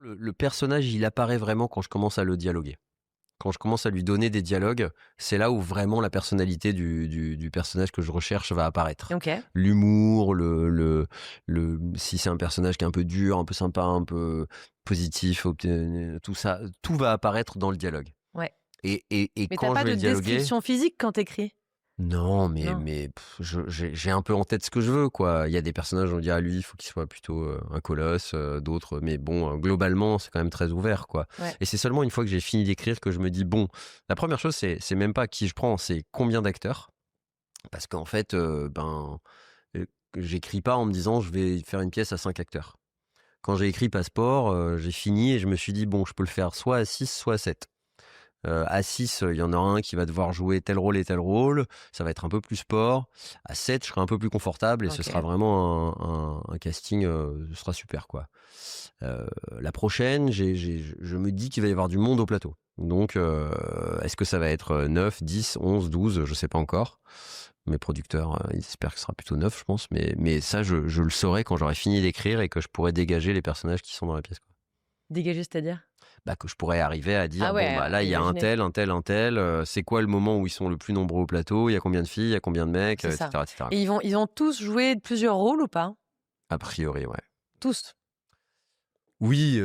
Le personnage, il apparaît vraiment quand je commence à le dialoguer. Quand je commence à lui donner des dialogues, c'est là où vraiment la personnalité du personnage que je recherche va apparaître. OK. L'humour, si c'est un personnage qui est un peu dur, un peu sympa, un peu positif, tout ça, tout va apparaître dans le dialogue. Ouais. Et Mais t'as quand je pas vais de le dialoguer, description physique quand t'écris? non, Non. mais j'ai un peu en tête ce que je veux, quoi. Il y a des personnages, on dit, ah, lui, il faut qu'il soit plutôt un colosse, d'autres, mais bon, globalement, c'est quand même très ouvert, quoi. Ouais. Et c'est seulement une fois que j'ai fini d'écrire que je me dis, bon, la première chose, c'est même pas qui je prends, c'est combien d'acteurs. Parce qu'en fait, euh, j'écris pas en me disant, je vais faire une pièce à 5 acteurs. Quand j'ai écrit Passeport, j'ai fini et je me suis dit, bon, je peux le faire soit à 6, soit à 7. À 6, il y en aura un qui va devoir jouer tel rôle et tel rôle. Ça va être un peu plus sport. À 7, je serai un peu plus confortable et ce sera OK. vraiment un casting, ce sera super, quoi. La prochaine, je me dis qu'il va y avoir du monde au plateau. Donc, est-ce que ça va être 9, 10, 11, 12? Je sais pas encore. Mes producteurs, ils espèrent que ce sera plutôt 9, je pense. Mais ça, je le saurai quand j'aurai fini d'écrire et que je pourrai dégager les personnages qui sont dans la pièce, quoi. Dégager, c'est-à-dire? Bah, que je pourrais arriver à Ah dire, bon, ouais, bah là, il y a un imaginer. tel, un tel, un tel, c'est quoi le moment où ils sont le plus nombreux au plateau, il y a combien de filles, il y a combien de mecs, C'est et ça. cetera, et cetera, Et quoi. ils vont tous jouer plusieurs rôles ou pas? A priori, ouais. Tous? Oui,